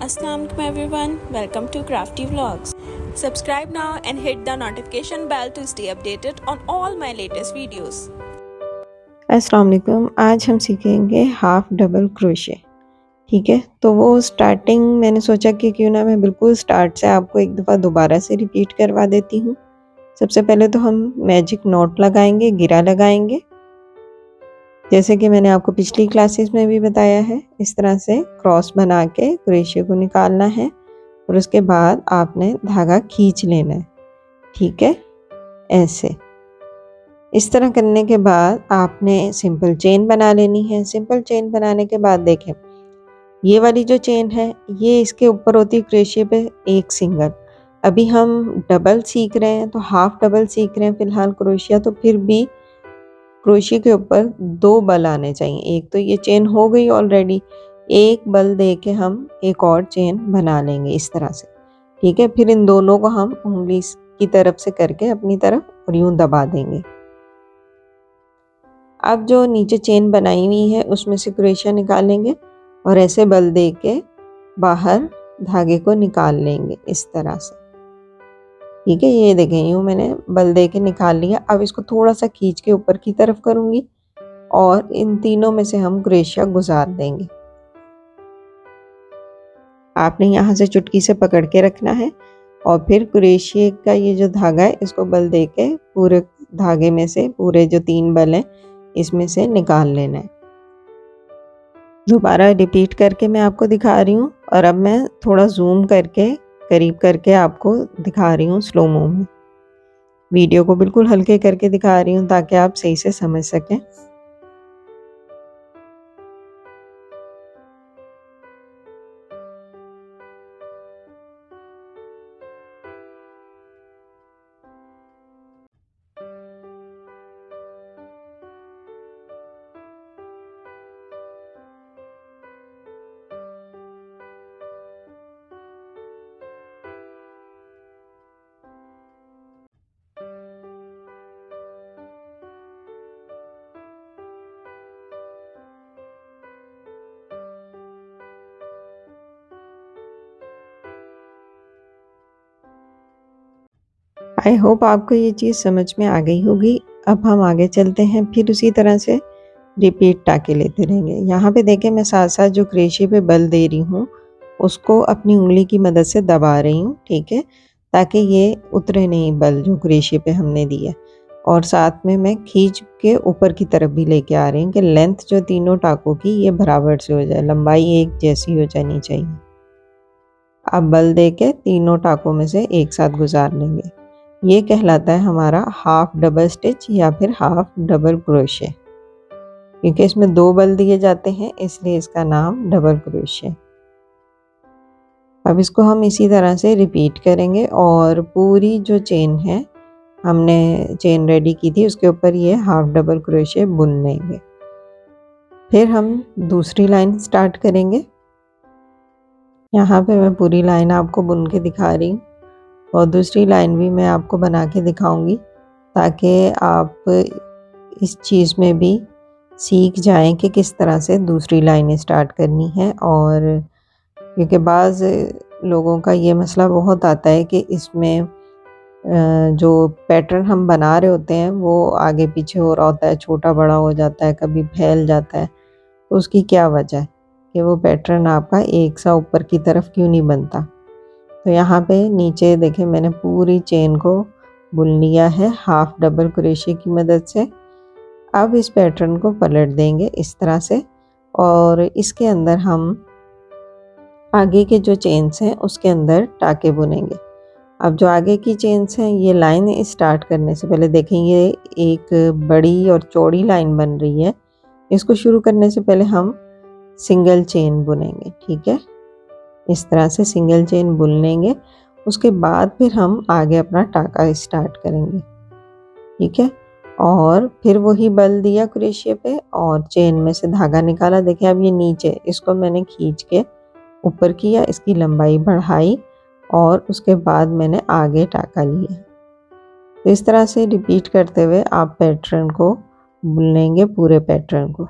Assalamualaikum everyone, welcome to Crafty Vlogs. Subscribe now and hit the notification bell to stay updated on all my latest videos. अस्सलाम वालेकुम। आज हम सीखेंगे half double crochet. ठीक है, तो वो स्टार्टिंग मैंने सोचा कि क्यों ना मैं बिल्कुल स्टार्ट से आपको एक दफ़ा दोबारा से रिपीट करवा देती हूँ। सबसे पहले तो हम मैजिक नॉट लगाएंगे, गिरा लगाएंगे, जैसे कि मैंने आपको पिछली क्लासेस में भी बताया है। इस तरह से क्रॉस बना के क्रोशे को निकालना है और उसके बाद आपने धागा खींच लेना है। ठीक है, ऐसे इस तरह करने के बाद आपने सिंपल चेन बना लेनी है। सिंपल चेन बनाने के बाद देखें, ये वाली जो चेन है ये इसके ऊपर होती है क्रोशे पे एक सिंगल। अभी हम डबल सीख रहे हैं तो हाफ डबल सीख रहे हैं फ़िलहाल क्रोशिया, तो फिर भी क्रोशे के ऊपर 2 बल आने चाहिए। एक तो ये चेन हो गई ऑलरेडी, एक बल दे के हम एक और चेन बना लेंगे इस तरह से। ठीक है, फिर इन दोनों को हम उंगली की तरफ से करके अपनी तरफ और यूं दबा देंगे। अब जो नीचे चेन बनाई हुई है उसमें से क्रोशिया निकालेंगे और ऐसे बल दे के बाहर धागे को निकाल लेंगे इस तरह से। ठीक है, ये देखें यूँ मैंने बल दे के निकाल लिया। अब इसको थोड़ा सा खींच के ऊपर की तरफ करूँगी और इन तीनों में से हम क्रोशिया गुजार देंगे। आपने यहाँ से चुटकी से पकड़ के रखना है और फिर क्रोशिया का ये जो धागा है इसको बल दे के पूरे धागे में से पूरे जो 3 बल हैं इसमें से निकाल लेना है। दोबारा रिपीट करके मैं आपको दिखा रही हूँ और अब मैं थोड़ा जूम करके करीब करके आपको दिखा रही हूँ स्लो मो में। वीडियो को बिल्कुल हल्के करके दिखा रही हूँ ताकि आप सही से समझ सकें। आई होप आपको ये चीज़ समझ में आ गई होगी। अब हम आगे चलते हैं, फिर उसी तरह से रिपीट टाके लेते रहेंगे। यहाँ पे देखें मैं साथ साथ जो क्रोशे पे बल दे रही हूँ उसको अपनी उंगली की मदद से दबा रही हूँ। ठीक है, ताकि ये उतरे नहीं बल जो क्रोशे पे हमने दिया। और साथ में मैं खींच के ऊपर की तरफ भी लेके आ रही हूँ कि लेंथ जो तीनों टाकों की ये बराबर से हो जाए, लंबाई एक जैसी हो जानी चाहिए। अब बल दे के तीनों टाकों में से एक साथ गुजार लेंगे। ये कहलाता है हमारा हाफ डबल स्टिच या फिर हाफ डबल क्रोशे। क्योंकि इसमें 2 बल दिए जाते हैं इसलिए इसका नाम डबल क्रोशे। अब इसको हम इसी तरह से रिपीट करेंगे और पूरी जो चेन है हमने चेन रेडी की थी उसके ऊपर ये हाफ डबल क्रोशे बुन लेंगे। फिर हम दूसरी लाइन स्टार्ट करेंगे। यहाँ पे मैं पूरी लाइन आपको बुन के दिखा रही हूँ और दूसरी लाइन भी मैं आपको बना के दिखाऊंगी ताकि आप इस चीज़ में भी सीख जाएं कि किस तरह से दूसरी लाइन स्टार्ट करनी है। और क्योंकि बाज़ लोगों का ये मसला बहुत आता है कि इसमें जो पैटर्न हम बना रहे होते हैं वो आगे पीछे हो रहा होता है, छोटा बड़ा हो जाता है, कभी फैल जाता है। तो उसकी क्या वजह है कि वो पैटर्न आपका एक सा ऊपर की तरफ क्यों नहीं बनता। तो यहाँ पे नीचे देखें मैंने पूरी चेन को बुन लिया है हाफ डबल क्रोशे की मदद से। अब इस पैटर्न को पलट देंगे इस तरह से और इसके अंदर हम आगे के जो चेन्स हैं उसके अंदर टाके बुनेंगे। अब जो आगे की चेन्स हैं ये लाइन स्टार्ट करने से पहले देखें ये एक बड़ी और चौड़ी लाइन बन रही है। इसको शुरू करने से पहले हम सिंगल चेन बुनेंगे। ठीक है, इस तरह से सिंगल चेन बुन लेंगे। उसके बाद फिर हम आगे अपना टाका स्टार्ट करेंगे। ठीक है, और फिर वही बल दिया क्रोशे पे और चेन में से धागा निकाला। देखिए अब ये नीचे इसको मैंने खींच के ऊपर किया, इसकी लंबाई बढ़ाई और उसके बाद मैंने आगे टाका लिया। तो इस तरह से रिपीट करते हुए आप पैटर्न को बुन लेंगे, पूरे पैटर्न को।